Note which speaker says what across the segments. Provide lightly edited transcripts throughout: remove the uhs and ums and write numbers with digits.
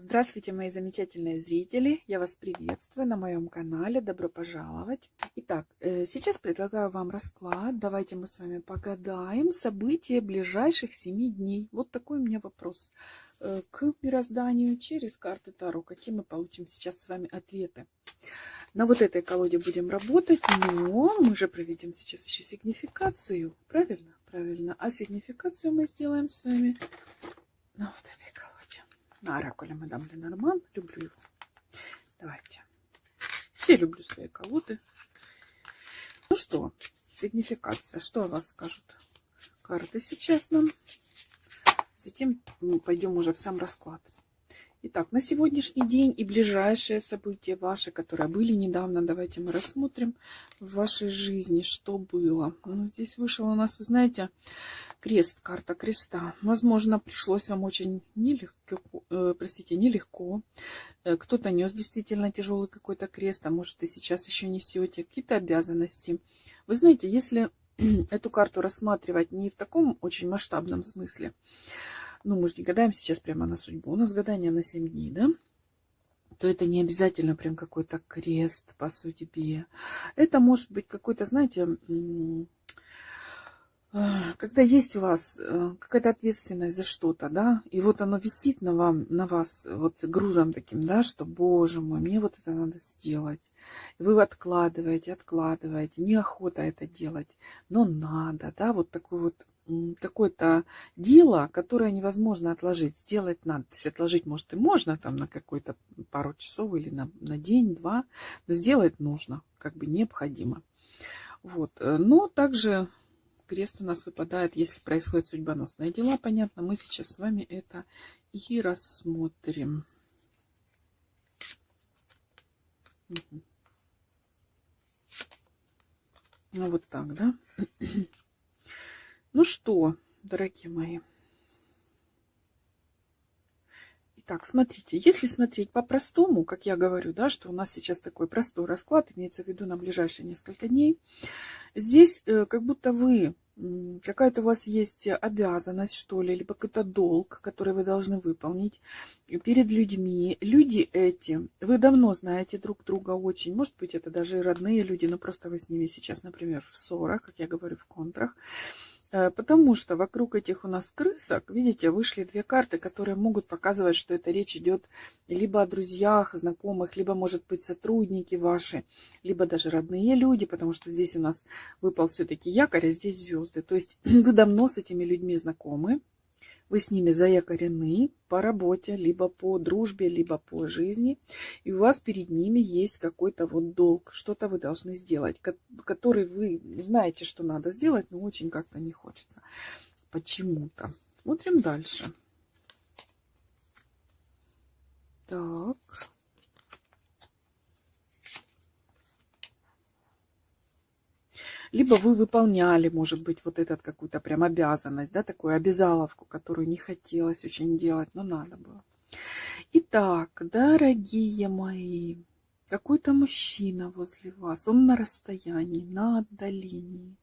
Speaker 1: Здравствуйте, мои замечательные зрители! Я вас приветствую на моем канале. Добро пожаловать! Итак, сейчас предлагаю вам расклад. Давайте мы с вами погадаем события ближайших 7 дней. Вот такой у меня вопрос к мирозданию через карты Таро. Какие мы получим сейчас с вами ответы? На вот этой колоде будем работать, но мы же проведем сейчас еще сигнификацию. Правильно? Правильно. А сигнификацию мы сделаем с вами на вот этой колоде. На оракуле мадам Ленорман. Люблю его. Давайте. Все люблю свои колоды. Ну что, сигнификация. Что о вас скажут карты сейчас нам? Затем мы пойдем уже в сам расклад. Итак, на сегодняшний день и ближайшие события ваши, которые были недавно, давайте мы рассмотрим в вашей жизни, что было. Ну, здесь вышел у нас, вы знаете, крест, карта креста. Возможно, пришлось вам очень нелегко. Кто-то нес действительно тяжелый какой-то крест, а может и сейчас еще несете какие-то обязанности. Вы знаете, если эту карту рассматривать не в таком очень масштабном смысле, ну, мы же не гадаем сейчас прямо на судьбу, у нас гадание на 7 дней, да, то это не обязательно прям какой-то крест по судьбе. Это может быть какой-то, знаете, когда есть у вас какая-то ответственность за что-то, да, и вот оно висит на вас вот грузом таким, да, что, боже мой, мне вот это надо сделать. И вы откладываете, неохота это делать, но надо, да, вот такой вот какое-то дело, которое невозможно отложить, сделать надо. То есть отложить, может, и можно там на какой-то пару часов или на день-два, но сделать нужно, как бы необходимо. Вот. Но также крест у нас выпадает, если происходят судьбоносные дела. Понятно, мы сейчас с вами это и рассмотрим. Угу. Ну вот так, да? Ну что, дорогие мои. Итак, смотрите, если смотреть по-простому, как я говорю, да, что у нас сейчас такой простой расклад, имеется в виду на ближайшие несколько дней, здесь как будто вы, какая-то у вас есть обязанность, что ли, либо какой-то долг, который вы должны выполнить перед людьми. Люди эти, вы давно знаете друг друга очень, может быть, это даже и родные люди, но просто вы с ними сейчас, например, в ссорах, как я говорю, в контрах. Потому что вокруг этих у нас крысок, видите, вышли две карты, которые могут показывать, что это речь идет либо о друзьях, знакомых, либо, может быть, сотрудники ваши, либо даже родные люди, потому что здесь у нас выпал все-таки якорь, а здесь звезды. То есть вы давно с этими людьми знакомы, вы с ними заякорены по работе, либо по дружбе, либо по жизни. И у вас перед ними есть какой-то вот долг. Что-то вы должны сделать, который вы знаете, что надо сделать, но очень как-то не хочется. Почему-то. Смотрим дальше. Так. Либо вы выполняли, может быть, вот этот какую-то прям обязанность, да, такую обязаловку, которую не хотелось очень делать, но надо было. Итак, дорогие мои, какой-то мужчина возле вас, он на расстоянии, на отдалении.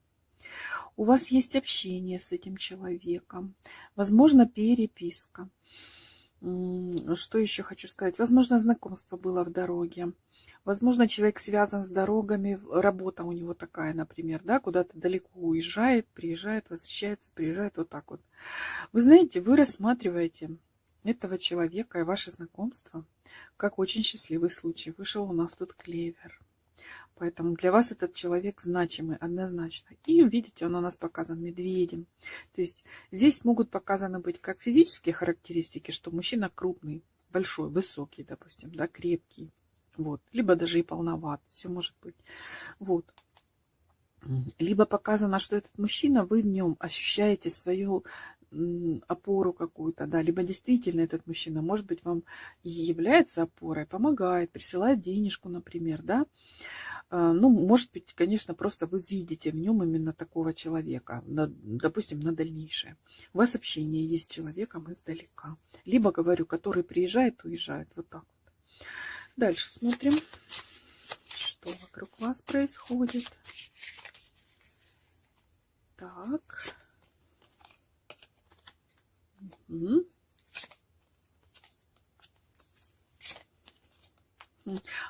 Speaker 1: У вас есть общение с этим человеком, возможно, переписка. Что еще хочу сказать? Возможно, знакомство было в дороге. Возможно, человек связан с дорогами. Работа у него такая, например, да, куда-то далеко уезжает, приезжает, возвращается, приезжает, вот так вот. Вы знаете, вы рассматриваете этого человека и ваше знакомство как очень счастливый случай. Вышел у нас тут клевер. Поэтому для вас этот человек значимый однозначно. И видите, он у нас показан медведем. То есть здесь могут показаны быть как физические характеристики, что мужчина крупный, большой, высокий, допустим, да, крепкий. Вот. Либо даже и полноват. Все может быть. Вот. Либо показано, что этот мужчина, вы в нем ощущаете свою опору какую-то, да, либо действительно этот мужчина, может быть, вам является опорой, помогает, присылает денежку, например, да. Ну, может быть, конечно, просто вы видите в нем именно такого человека, допустим, на дальнейшее. У вас общение есть с человеком издалека. Либо, говорю, который приезжает, уезжает. Вот так вот. Дальше смотрим, что вокруг вас происходит. Так. Угу.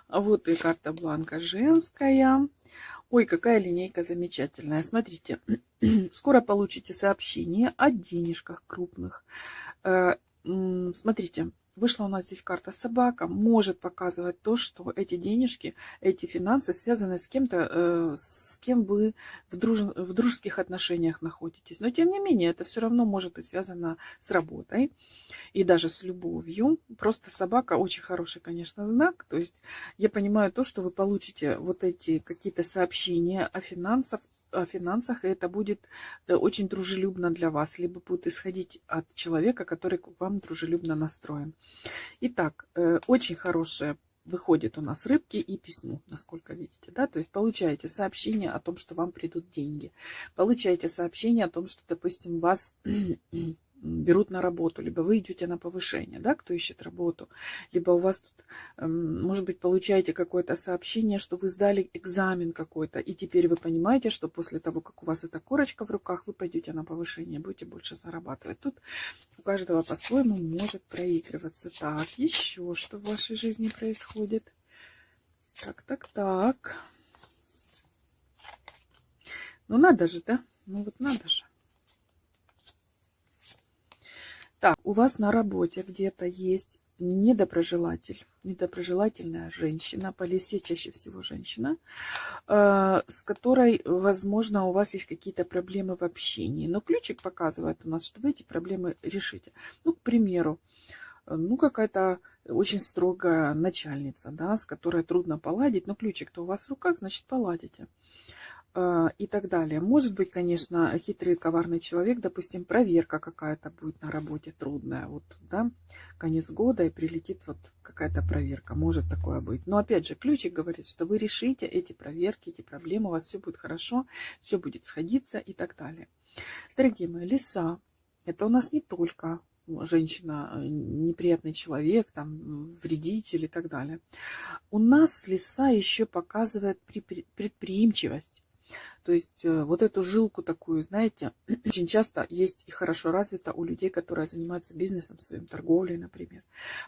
Speaker 1: А вот и карта бланка женская. Ой, какая линейка замечательная. Смотрите, скоро получите сообщение о денежках крупных. Смотрите, вышла у нас здесь карта собака. Может показывать то, что эти денежки, эти финансы связаны с кем-то, с кем вы в дружеских отношениях находитесь. Но тем не менее, это все равно может быть связано с работой и даже с любовью. Просто собака очень хороший, конечно, знак. То есть я понимаю то, что вы получите вот эти какие-то сообщения о финансах, и это будет очень дружелюбно для вас, либо будет исходить от человека, который к вам дружелюбно настроен. Итак, очень хорошее выходит у нас рыбки и письмо, насколько видите, да, то есть получаете сообщение о том, что вам придут деньги, получаете сообщение о том, что, допустим, вас берут на работу, либо вы идете на повышение, да, кто ищет работу, либо у вас тут, может быть, получаете какое-то сообщение, что вы сдали экзамен какой-то, и теперь вы понимаете, что после того, как у вас эта корочка в руках, вы пойдете на повышение, будете больше зарабатывать. Тут у каждого по-своему может проигрываться. Так, еще что в вашей жизни происходит? Так. Ну, надо же, да? Ну, вот надо же. Так, у вас на работе где-то есть недоброжелательная женщина, по лисе чаще всего женщина, с которой, возможно, у вас есть какие-то проблемы в общении. Но ключик показывает у нас, что вы эти проблемы решите. Ну, к примеру, ну, какая-то очень строгая начальница, да, с которой трудно поладить, но ключик-то у вас в руках, значит, поладите. И так далее. Может быть, конечно, хитрый, коварный человек, допустим, проверка какая-то будет на работе трудная, вот, да, конец года и прилетит вот какая-то проверка, может такое быть. Но опять же, ключик говорит, что вы решите эти проверки, эти проблемы, у вас все будет хорошо, все будет сходиться и так далее. Дорогие мои, лиса, это у нас не только женщина, неприятный человек, там, вредитель и так далее. У нас лиса еще показывает предприимчивость. То есть вот эту жилку такую, знаете, очень часто есть и хорошо развита у людей, которые занимаются бизнесом своим, торговлей, например.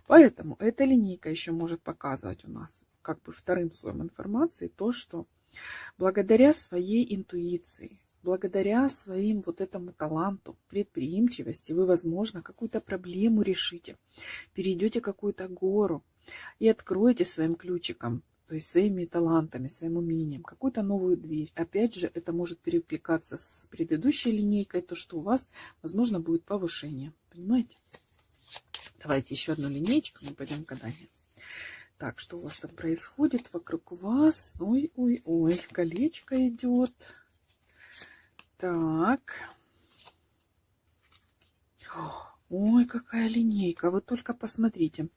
Speaker 1: Поэтому эта линейка еще может показывать у нас как бы вторым слоем информации то, что благодаря своей интуиции, благодаря своим вот этому таланту, предприимчивости, вы, возможно, какую-то проблему решите, перейдете какую-то гору и откроете своим ключиком, то есть своими талантами, своим умением, какую-то новую дверь. Опять же, это может перекликаться с предыдущей линейкой, то, что у вас, возможно, будет повышение. Понимаете? Давайте еще одну линейку, мы пойдем к гаданию. Так, что у вас там происходит вокруг вас? Ой, колечко идет. Так. Ой, какая линейка, вы только посмотрите.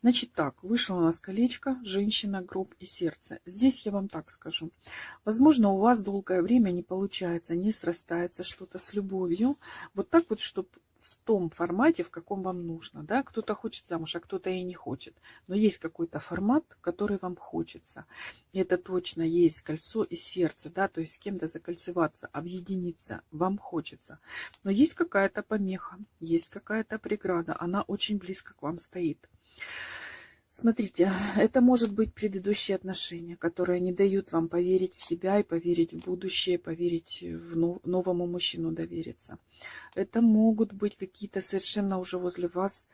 Speaker 1: Значит так, вышло у нас колечко, женщина, гроб и сердце. Здесь я вам так скажу. Возможно, у вас долгое время не получается, не срастается что-то с любовью. Вот так вот, чтобы в том формате, в каком вам нужно. Да? Кто-то хочет замуж, а кто-то и не хочет. Но есть какой-то формат, который вам хочется. И это точно есть кольцо и сердце. Да? То есть с кем-то закольцеваться, объединиться вам хочется. Но есть какая-то помеха, есть какая-то преграда. Она очень близко к вам стоит. Смотрите, это может быть предыдущие отношения, которые не дают вам поверить в себя и поверить в будущее, поверить в новому мужчину, довериться. Это могут быть какие-то совершенно уже возле вас,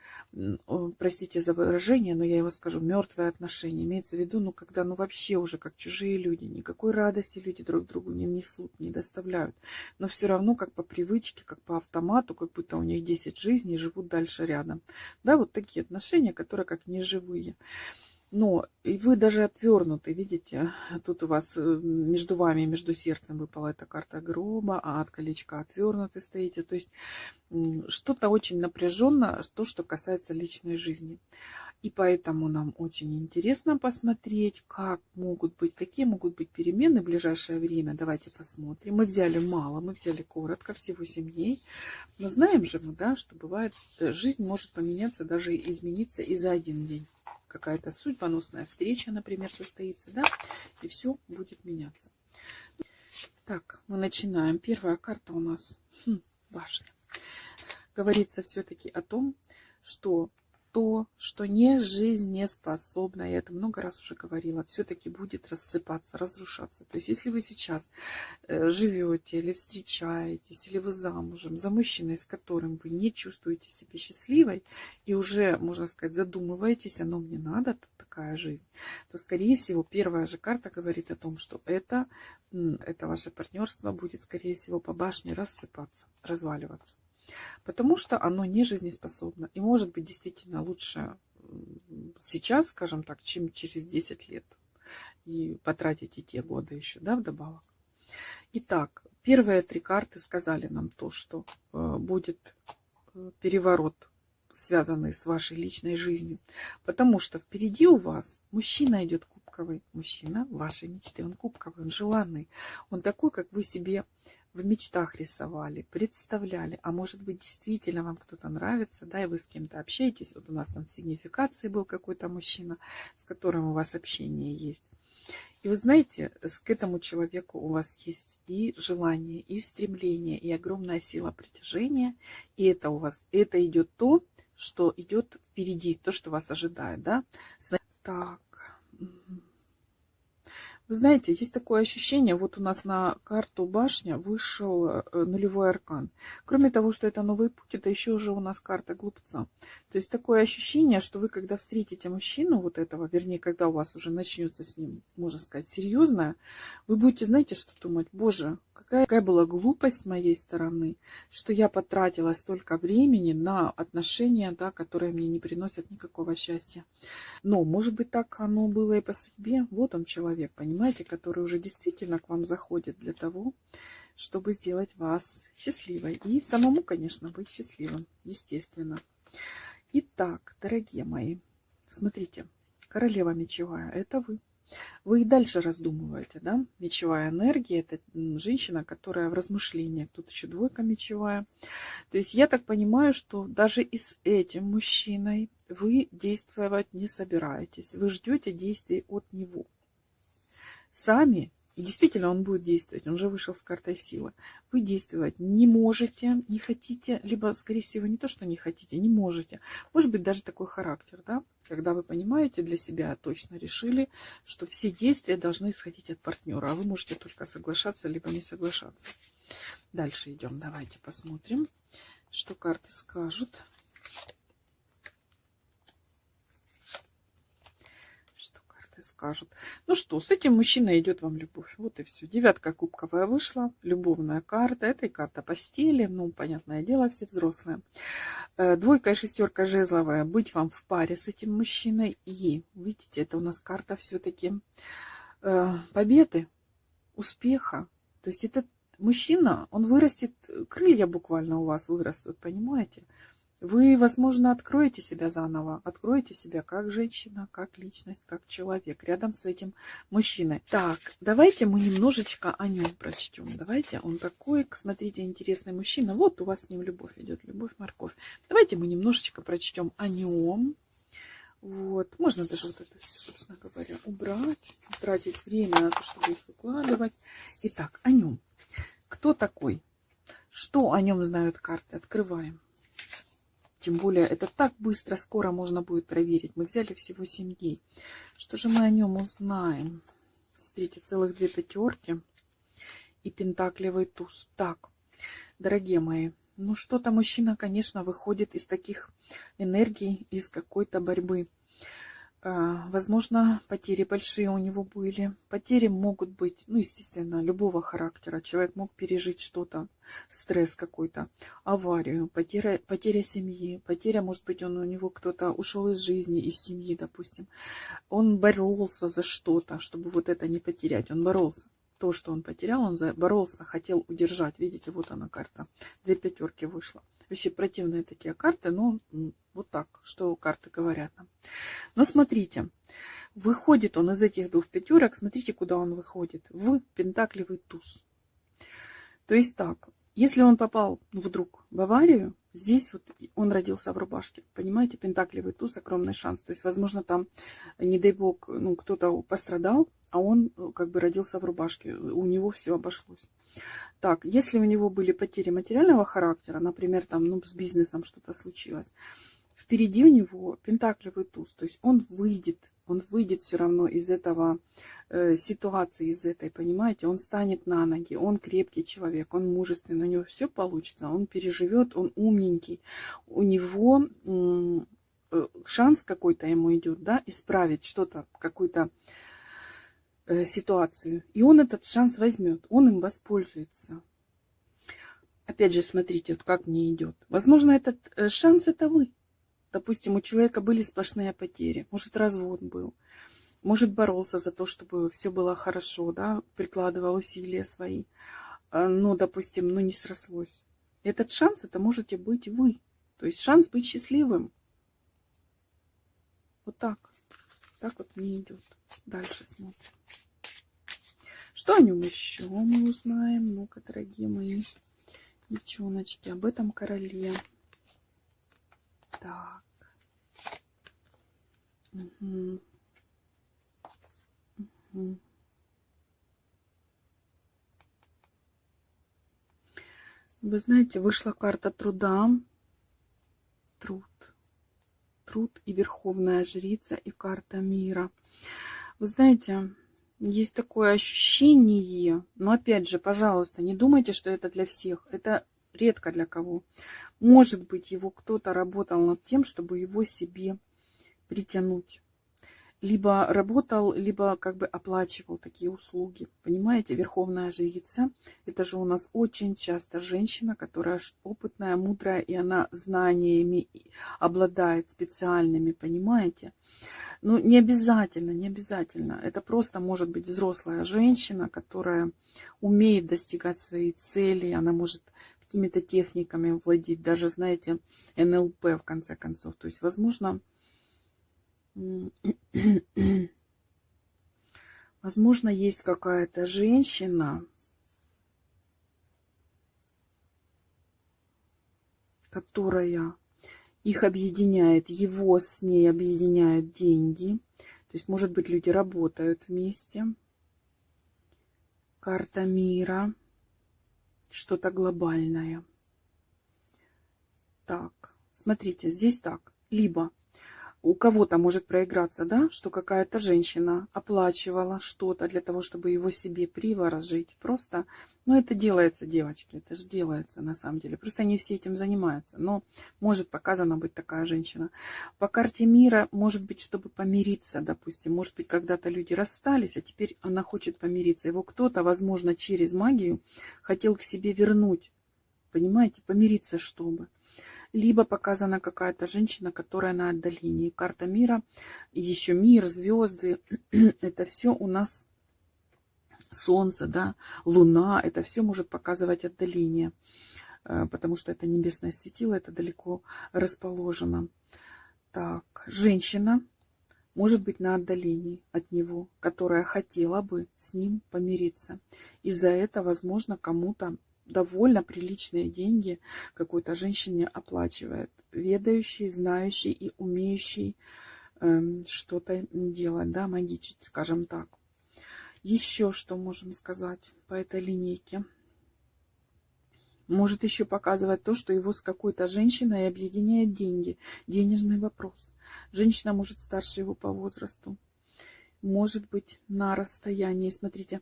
Speaker 1: простите за выражение, но я его скажу, мертвые отношения. Имеется в виду, ну, когда вообще уже как чужие люди, никакой радости люди друг другу не несут, не доставляют. Но все равно, как по привычке, как по автомату, как будто у них 10 жизней, живут дальше рядом. Да, вот такие отношения, которые как неживые. Но и вы даже отвернуты, видите, тут у вас между вами, между сердцем выпала эта карта гроба, а от колечка отвернуты стоите. То есть что-то очень напряженно, то, что касается личной жизни. И поэтому нам очень интересно посмотреть, какие могут быть перемены в ближайшее время. Давайте посмотрим. Мы взяли мало, мы взяли коротко, всего 7 дней. Но знаем же мы, да, что бывает, жизнь может поменяться, даже измениться и за один день. Какая-то судьбоносная встреча, например, состоится, да, и все будет меняться. Так, мы начинаем. Первая карта у нас важная. Говорится все-таки о том, что то, что не жизнеспособно, я это много раз уже говорила, все-таки будет рассыпаться, разрушаться. То есть если вы сейчас живете или встречаетесь, или вы замужем за мужчиной, с которым вы не чувствуете себя счастливой, и уже, можно сказать, задумываетесь, оно мне надо, такая жизнь, то, скорее всего, первая же карта говорит о том, что это ваше партнерство будет, скорее всего, по башне рассыпаться, разваливаться. Потому что оно не жизнеспособно. И может быть действительно лучше сейчас, скажем так, чем через 10 лет. И потратите те годы еще, да, вдобавок. Итак, первые 3 карты сказали нам то, что будет переворот, связанный с вашей личной жизнью. Потому что впереди у вас мужчина идет кубковый. Мужчина вашей мечты. Он кубковый, он желанный. Он такой, как вы себе в мечтах рисовали, представляли. А может быть, действительно вам кто-то нравится, да, и вы с кем-то общаетесь. Вот у нас там в сигнификации был какой-то мужчина, с которым у вас общение есть. И вы знаете, к этому человеку у вас есть и желание, и стремление, и огромная сила притяжения. И это у вас, это идет то, что идет впереди, то, что вас ожидает, да. Так. Вы знаете, есть такое ощущение, вот у нас на карту башня вышел нулевой аркан. Кроме того, что это новый путь, это еще уже у нас карта глупца. То есть такое ощущение, что вы, когда встретите мужчину вот этого, вернее, когда у вас уже начнется с ним, можно сказать, серьезное, вы будете, знаете, что думать? Боже, какая была глупость с моей стороны, что я потратила столько времени на отношения, да, которые мне не приносят никакого счастья. Но, может быть, так оно было и по судьбе. Вот он человек, понимаете, который уже действительно к вам заходит для того, чтобы сделать вас счастливой. И самому, конечно, быть счастливым, естественно. Итак, дорогие мои, смотрите, королева мечевая, это вы. Вы и дальше раздумываете, да? Мечевая энергия – это женщина, которая в размышлениях. Тут еще двойка мечевая. То есть я так понимаю, что даже и с этим мужчиной вы действовать не собираетесь. Вы ждете действий от него. Сами, и действительно он будет действовать, он уже вышел с картой силы. Вы действовать не можете, не хотите, либо, скорее всего, не то, что не хотите, не можете. Может быть, даже такой характер, да? Когда вы понимаете, для себя точно решили, что все действия должны исходить от партнера, а вы можете только соглашаться, либо не соглашаться. Дальше идем, давайте посмотрим, что карты скажут. Скажут. Ну что, с этим мужчиной идет вам любовь. Вот и все. Девятка кубковая вышла. Любовная карта. Это и карта постели. Ну, понятное дело, все взрослые. Двойка и шестерка жезловая. Быть вам в паре с этим мужчиной. И, видите, это у нас карта все-таки победы, успеха. То есть этот мужчина, он вырастет, крылья буквально у вас вырастут, понимаете? Вы, возможно, откроете себя заново, откроете себя как женщина, как личность, как человек рядом с этим мужчиной. Так, давайте мы немножечко о нем прочтем. Давайте, он такой, смотрите, интересный мужчина. Вот у вас с ним любовь идет, любовь, морковь. Давайте мы немножечко прочтем о нем. Вот, можно даже вот это все, собственно говоря, убрать, тратить время на то, чтобы их выкладывать. Итак, о нем. Кто такой? Что о нем знают карты? Открываем. Тем более, это так быстро, скоро можно будет проверить. Мы взяли всего 7 дней. Что же мы о нем узнаем? Смотрите, целых 2 пятерки и пентаклевый туз. Так, дорогие мои, ну что-то мужчина, конечно, выходит из таких энергий, из какой-то борьбы. Возможно, потери большие у него были. Потери могут быть, ну, естественно, любого характера. Человек мог пережить что-то, стресс какой-то, аварию, потеря семьи. Потеря, может быть, у него кто-то ушел из жизни, из семьи, допустим. Он боролся за что-то, чтобы вот это не потерять. Он боролся. То, что он потерял, он боролся, хотел удержать. Видите, вот она карта. 2 пятерки вышла. Вообще противные такие карты, но вот так, что карты говорят нам. Но смотрите, выходит он из этих 2 пятерок, смотрите, куда он выходит. В пентаклевый туз. То есть так, если он попал вдруг в аварию, здесь вот он родился в рубашке. Понимаете, пентаклевый туз, огромный шанс. То есть, возможно, там, не дай бог, ну, кто-то пострадал, а он как бы родился в рубашке. У него все обошлось. Так, если у него были потери материального характера, например, там, ну, с бизнесом что-то случилось, в впереди у него пентаклевый туз. То есть он выйдет все равно из этого ситуации, из этой, понимаете? Он станет на ноги, он крепкий человек, он мужественный, у него все получится, он переживет, он умненький. У него шанс какой-то ему идет, да, исправить что-то, какую-то ситуацию. И он этот шанс возьмет, он им воспользуется. Опять же, смотрите, вот как мне идет. Возможно, этот шанс это вы. Допустим, у человека были сплошные потери. Может, развод был. Может, боролся за то, чтобы все было хорошо, да, прикладывал усилия свои. Но, допустим, не срослось. Этот шанс, это можете быть вы. То есть шанс быть счастливым. Вот так. Так вот мне идет. Дальше смотрим. Что о нем еще мы узнаем? Ну-ка, дорогие мои девчоночки, об этом короле. Так. Угу. Угу. Вы знаете, вышла карта труда. Труд и Верховная Жрица, и карта мира. Вы знаете, есть такое ощущение, но опять же, пожалуйста, не думайте, что это для всех. Это редко для кого. Может быть, его кто-то работал над тем, чтобы его себе притянуть. Либо работал, либо как бы оплачивал такие услуги. Понимаете, Верховная Жрица, это же у нас очень часто женщина, которая опытная, мудрая, и она знаниями обладает специальными, понимаете? Ну, не обязательно. Это просто может быть взрослая женщина, которая умеет достигать своей цели, она может какими-то техниками владеть, даже, знаете, НЛП в конце концов. То есть, возможно, есть какая-то женщина, которая их объединяет, его с ней объединяют деньги. То есть, может быть, люди работают вместе. Карта мира. Что-то глобальное. Так, смотрите, здесь так. Либо у кого-то может проиграться, да, что какая-то женщина оплачивала что-то для того, чтобы его себе приворожить. Просто, это делается, девочки, это же делается на самом деле. Просто не все этим занимаются, но может показана быть такая женщина. По карте мира, может быть, чтобы помириться, допустим, может быть, когда-то люди расстались, а теперь она хочет помириться. Его кто-то, возможно, через магию хотел к себе вернуть, понимаете, помириться, чтобы... Либо показана какая-то женщина, которая на отдалении. Карта мира, еще мир, звезды. Это все у нас солнце, да, луна. Это все может показывать отдаление. Потому что это небесное светило, это далеко расположено. Так, женщина может быть на отдалении от него, которая хотела бы с ним помириться. Из-за этого, возможно, кому-то довольно приличные деньги какой-то женщине оплачивает. Ведающий, знающий и умеющий что-то делать, да, магичить, скажем так. Еще что можем сказать по этой линейке? Может еще показывать то, что его с какой-то женщиной объединяет деньги, денежный вопрос. Женщина может старше его по возрасту. Может быть на расстоянии. Смотрите,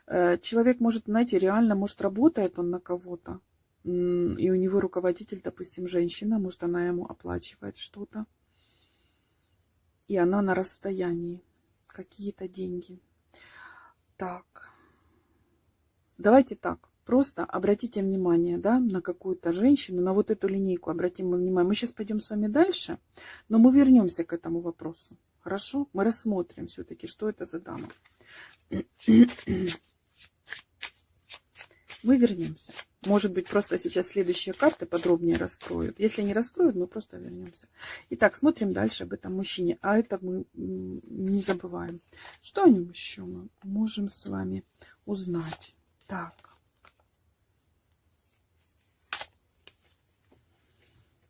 Speaker 1: человек может, знаете, реально, может, работает он на кого-то, и у него руководитель, допустим, женщина, может, она ему оплачивает что-то, и она на расстоянии, какие-то деньги. Так, давайте так, просто обратите внимание, да, на какую-то женщину, на вот эту линейку обратим внимание. Мы сейчас пойдем с вами дальше, но мы вернемся к этому вопросу. Хорошо? Мы рассмотрим все-таки, что это за дама. Мы вернемся. Может быть, просто сейчас следующие карты подробнее раскроют. Если не раскроют, мы просто вернемся. Итак, смотрим дальше об этом мужчине. А это мы не забываем. Что о нем еще мы можем с вами узнать? Так.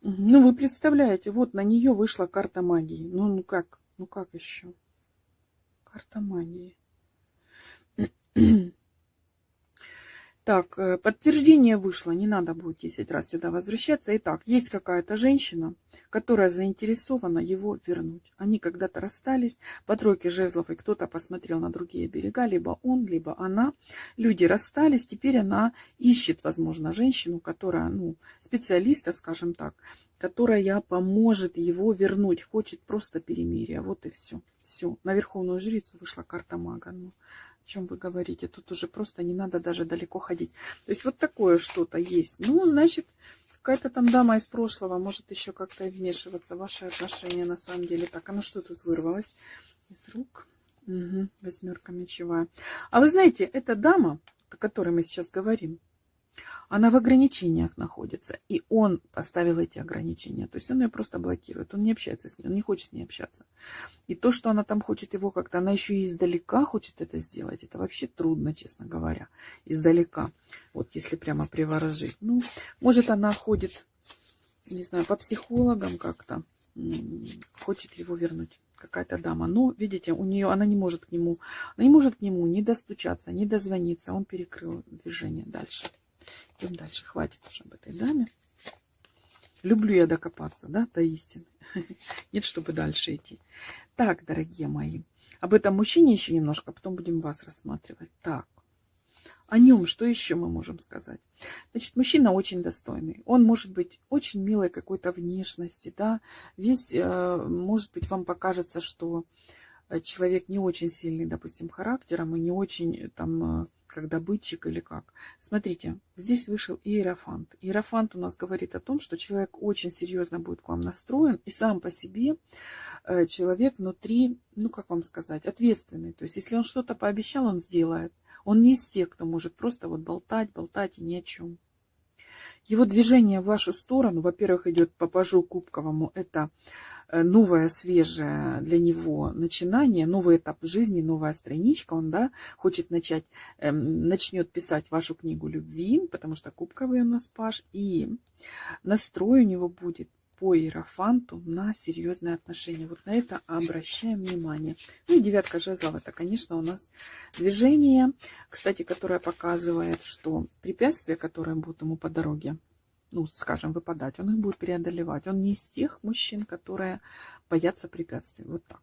Speaker 1: Ну, вы представляете, вот на нее вышла карта магии. Ну как? Ну как еще? Карта магии. Так, подтверждение вышло, не надо будет 10 раз сюда возвращаться. Итак, есть какая-то женщина, которая заинтересована его вернуть. Они когда-то расстались по тройке жезлов, и кто-то посмотрел на другие берега, либо он, либо она. Люди расстались, теперь она ищет, возможно, женщину, которая, специалиста, скажем так, которая поможет его вернуть, хочет просто перемирия. Вот и все. Все. На Верховную Жрицу вышла карта мага. О чем вы говорите? Тут уже просто не надо даже далеко ходить. То есть вот такое что-то есть. Значит, какая-то там дама из прошлого может еще как-то вмешиваться в ваши отношения на самом деле. Так, что тут вырвалось из рук? Угу, 8 мечевая. А вы знаете, эта дама, о которой мы сейчас говорим, она в ограничениях находится. И он поставил эти ограничения. То есть он ее просто блокирует. Он не общается с ней. Он не хочет с ней общаться. И то, что она там хочет его как-то, она еще и издалека хочет это сделать. Это вообще трудно, честно говоря. Издалека. Вот если прямо приворожить. Может она ходит, не знаю, по психологам как-то. Хочет его вернуть. Какая-то дама. Но, видите, она не может к нему не достучаться, не дозвониться. Он перекрыл движение дальше. Идем дальше. Хватит уже об этой даме. Люблю я докопаться, до истины. Нет, чтобы дальше идти. Так, дорогие мои. Об этом мужчине еще немножко, потом будем вас рассматривать. Так. О нем что еще мы можем сказать? Значит, мужчина очень достойный. Он может быть очень милой какой-то внешности, Весь, может быть, вам покажется, что человек не очень сильный, допустим, характером и не очень как добытчик или как. Смотрите, здесь вышел Иерофант. Иерофант у нас говорит о том, что человек очень серьезно будет к вам настроен, и сам по себе человек внутри, как вам сказать, ответственный. То есть, если он что-то пообещал, он сделает. Он не из тех, кто может просто болтать и ни о чем. Его движение в вашу сторону, во-первых, идет по пажу кубковому, это новое, свежее для него начинание, новый этап жизни, новая страничка. Он, хочет начнет писать вашу книгу любви, потому что кубковый у нас паж, и настрой у него будет по Иерофанту на серьезные отношения. Вот на это обращаем внимание. И 9 жезлов, это, конечно, у нас движение, кстати, которое показывает, что препятствия, которые будут ему по дороге, скажем, выпадать, он их будет преодолевать. Он не из тех мужчин, которые боятся препятствий. Вот так.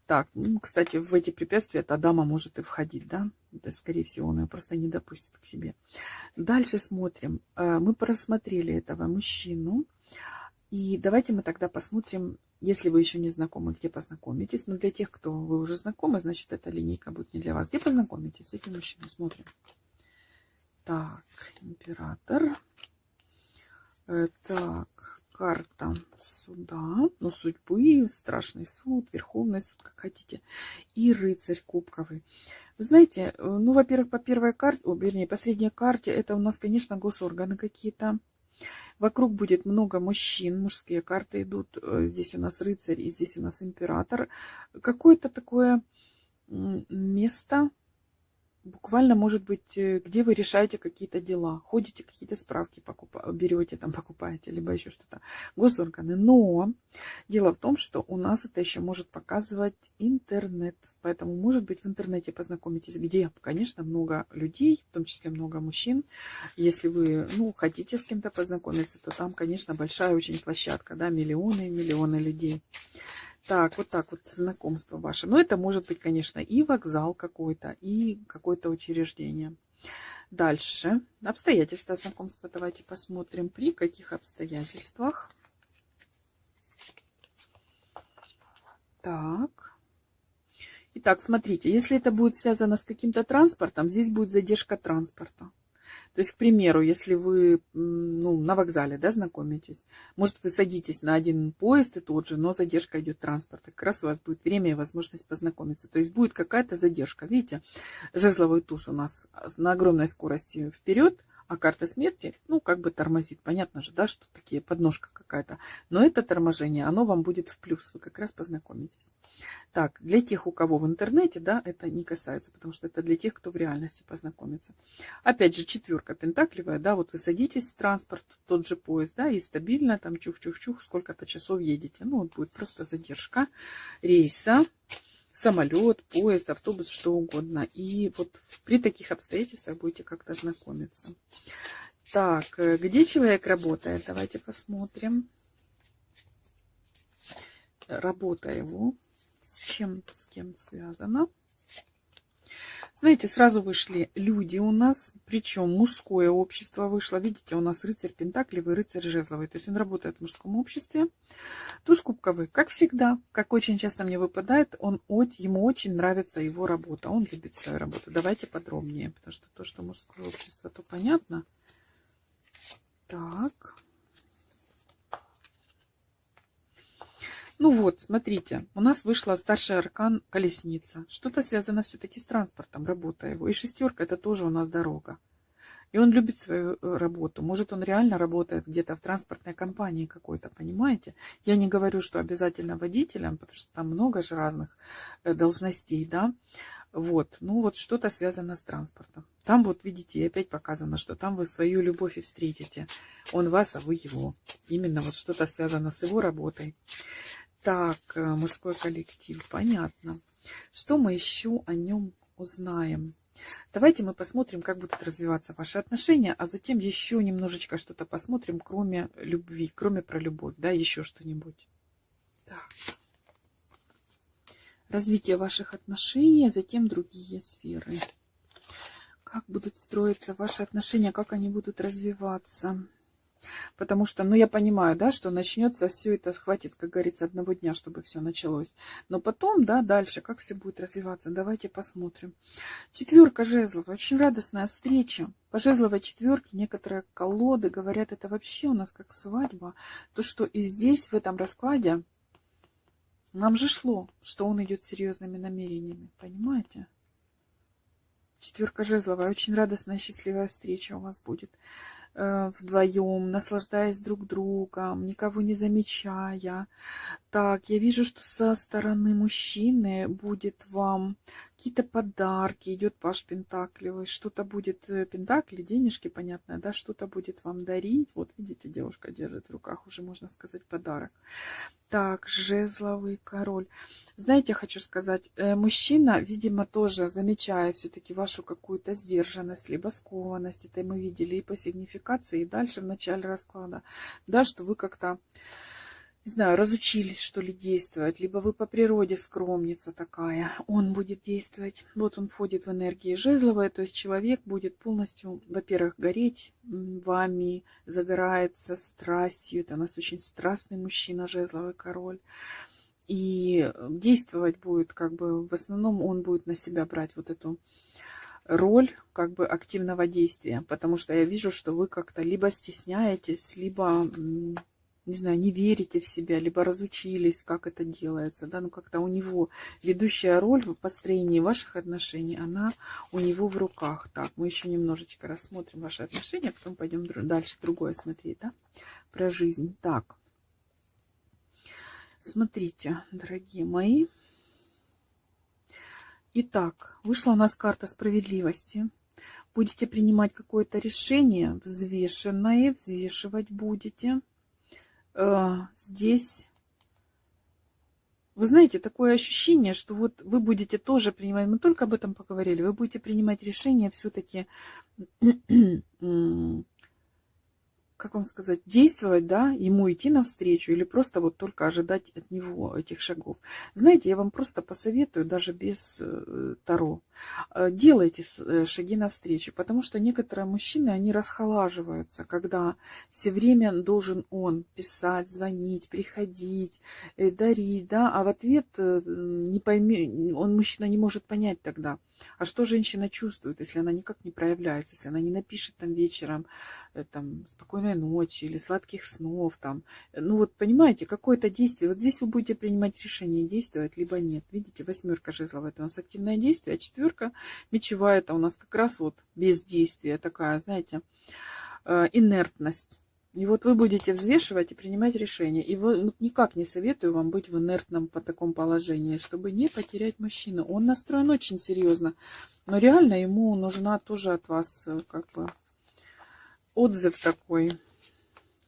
Speaker 1: Так, кстати, в эти препятствия эта дама может и входить, Это, скорее всего, он ее просто не допустит к себе. Дальше смотрим. Мы просмотрели этого мужчину. И давайте мы тогда посмотрим, если вы еще не знакомы, где познакомитесь. Но для тех, кто вы уже знакомы, значит, эта линейка будет не для вас. Где познакомитесь с этим мужчиной? Смотрим. Так, император. Так, карта суда, судьбы, страшный суд, верховный суд, как хотите. И рыцарь кубковый. Вы знаете, во-первых, по первой карте, по средней карте, это у нас, конечно, госорганы какие-то. Вокруг будет много мужчин, мужские карты идут. Здесь у нас рыцарь и здесь у нас император. Какое-то такое место, буквально, может быть, где вы решаете какие-то дела, ходите, какие-то справки берете, покупаете, либо еще что-то. Госорганы. Но дело в том, что у нас это еще может показывать интернет. Поэтому, может быть, в интернете познакомитесь, где, конечно, много людей, в том числе много мужчин. Если вы, хотите с кем-то познакомиться, то там, конечно, большая очень площадка, миллионы и миллионы людей. Так, вот знакомство ваше. Но это может быть, конечно, и вокзал какой-то, и какое-то учреждение. Дальше. Обстоятельства знакомства. Давайте посмотрим, при каких обстоятельствах. Так. Итак, смотрите, если это будет связано с каким-то транспортом, здесь будет задержка транспорта. То есть, к примеру, если вы на вокзале знакомитесь, может, вы садитесь на один поезд и тот же, но задержка идет транспорта. Как раз у вас будет время и возможность познакомиться. То есть будет какая-то задержка. Видите, жезловый туз у нас на огромной скорости вперед, а карта смерти, тормозит. Понятно же, что такие подножка какая-то. Но это торможение, оно вам будет в плюс. Вы как раз познакомитесь. Так, для тех, у кого в интернете, это не касается, потому что это для тех, кто в реальности познакомится. Опять же, 4 пентаклевая, вот вы садитесь в транспорт, тот же поезд, и стабильно чух-чух-чух, сколько-то часов едете. Вот будет просто задержка рейса. самолет, поезд, автобус, что угодно. И вот при таких обстоятельствах будете как-то знакомиться. Так, где человек работает? Давайте посмотрим. Работа его. С кем связана? Знаете, сразу вышли люди у нас, причем мужское общество вышло. Видите, у нас рыцарь пентаклевый, рыцарь жезловый. То есть он работает в мужском обществе. Туз кубковый, как всегда, как очень часто мне выпадает, ему очень нравится его работа. Он любит свою работу. Давайте подробнее, потому что то, что мужское общество, то понятно. Так. Ну вот, смотрите, у нас вышла старший аркан колесница. Что-то связано все-таки с транспортом, работа его. И шестерка, это тоже у нас дорога. И он любит свою работу. Может, он реально работает где-то в транспортной компании какой-то, понимаете? Я не говорю, что обязательно водителем, потому что там много же разных должностей, да. Вот, ну вот что-то связано с транспортом. Там вот, видите, и опять показано, что там вы свою любовь и встретите. Он вас, а вы его. Именно вот что-то связано с его работой. Так, мужской коллектив, понятно. Что мы еще о нем узнаем? Давайте мы посмотрим, как будут развиваться ваши отношения, а затем еще немножечко что-то посмотрим, кроме любви, кроме про любовь, да, еще что-нибудь. Так. Развитие ваших отношений, а затем другие сферы. Как будут строиться ваши отношения, как они будут развиваться. Потому что, ну, я понимаю, да, что начнется все это, хватит, как говорится, одного дня, чтобы все началось. Но потом, да, дальше, как все будет развиваться, давайте посмотрим. Четверка жезлов, очень радостная встреча. По жезловой четверке некоторые колоды говорят, это вообще у нас как свадьба. То, что и здесь, в этом раскладе, нам же шло, что он идет с серьезными намерениями, понимаете? Четверка жезловая, очень радостная, счастливая встреча у вас будет. Вдвоем, наслаждаясь друг другом, никого не замечая. Так, я вижу, что со стороны мужчины будет вам какие-то подарки. Идет паж пентаклевый. Что-то будет, пентакли, денежки, понятно, да, что-то будет вам дарить. Вот видите, девушка держит в руках уже, можно сказать, подарок. Так, жезловый король. Знаете, хочу сказать, мужчина, видимо, тоже замечая все-таки вашу какую-то сдержанность, либо скованность, это мы видели и по сигнификации, и дальше в начале расклада, да, что вы как-то, не знаю, разучились, что ли, действовать, либо вы по природе скромница такая, он будет действовать. Вот он входит в энергии жезловой, то есть человек будет полностью, во-первых, гореть вами, загорается страстью. Это у нас очень страстный мужчина, жезловый король. И действовать будет, как бы, в основном он будет на себя брать вот эту роль, как бы, активного действия. Потому что я вижу, что вы как-то либо стесняетесь, либо, не знаю, не верите в себя, либо разучились, как это делается, да, ну как-то у него ведущая роль в построении ваших отношений, она у него в руках. Так, мы еще немножечко рассмотрим ваши отношения, потом пойдем дальше другое смотреть, да, про жизнь. Так, смотрите, дорогие мои. Итак, вышла у нас карта справедливости. Будете принимать какое-то решение, взвешенное, взвешивать будете. Здесь, вы знаете, такое ощущение, что вот вы будете тоже принимать, мы только об этом поговорили, вы будете принимать решение все-таки, как вам сказать, действовать, да, ему идти навстречу или просто вот только ожидать от него этих шагов. Знаете, я вам просто посоветую, даже без Таро, делайте шаги навстречу, потому что некоторые мужчины, они расхолаживаются, когда все время должен он писать, звонить, приходить, дарить, да, а в ответ не пойми, мужчина не может понять тогда, а что женщина чувствует, если она никак не проявляется, если она не напишет там вечером, там, спокойной ночи или сладких снов, там, ну вот понимаете, какое-то действие, вот здесь вы будете принимать решение, действовать либо нет. Видите, восьмерка жезлов, это у нас активное действие, а четверка мечевая, это у нас как раз вот бездействие, такая, знаете, инертность. И вот вы будете взвешивать и принимать решения. И вот никак не советую вам быть в инертном по таком положении, чтобы не потерять мужчину. Он настроен очень серьезно, но реально ему нужна тоже от вас как бы отзыв такой.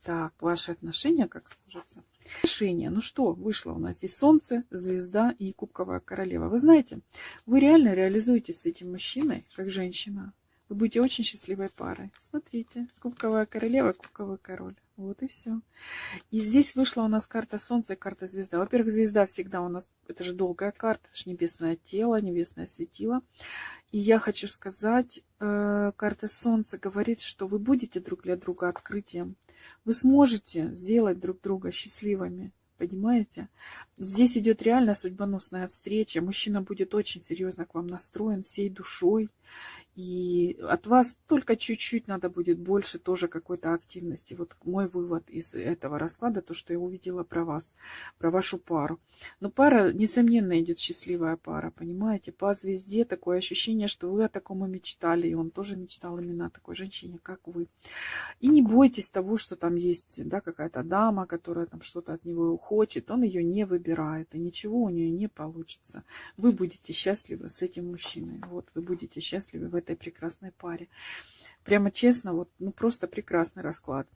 Speaker 1: Так, ваши отношения как сложатся? Решение. Ну что, вышло у нас здесь Солнце, Звезда и Кубковая Королева. Вы знаете, вы реально реализуетесь с этим мужчиной, как женщина. Вы будете очень счастливой парой. Смотрите, Кубковая Королева, Кубковый Король. Вот и все. И здесь вышла у нас карта Солнца и карта Звезда. Во-первых, Звезда всегда у нас, это же долгая карта, это же небесное тело, небесное светило. И я хочу сказать, карта Солнца говорит, что вы будете друг для друга открытием. Вы сможете сделать друг друга счастливыми. Понимаете? Здесь идет реально судьбоносная встреча. Мужчина будет очень серьезно к вам настроен, всей душой. И от вас только чуть-чуть надо будет больше тоже какой-то активности. Вот мой вывод из этого расклада, то, что я увидела про вас, про вашу пару. Но пара, несомненно, идет счастливая пара, понимаете? По звезде такое ощущение, что вы о таком и мечтали, и он тоже мечтал именно о такой женщине, как вы. И не бойтесь того, что там есть, да, какая-то дама, которая там что-то от него хочет, он ее не выбирает, и ничего у нее не получится. Вы будете счастливы с этим мужчиной. Вот, вы будете счастливы в этой прекрасной паре. Прямо честно, вот, ну просто прекрасный расклад.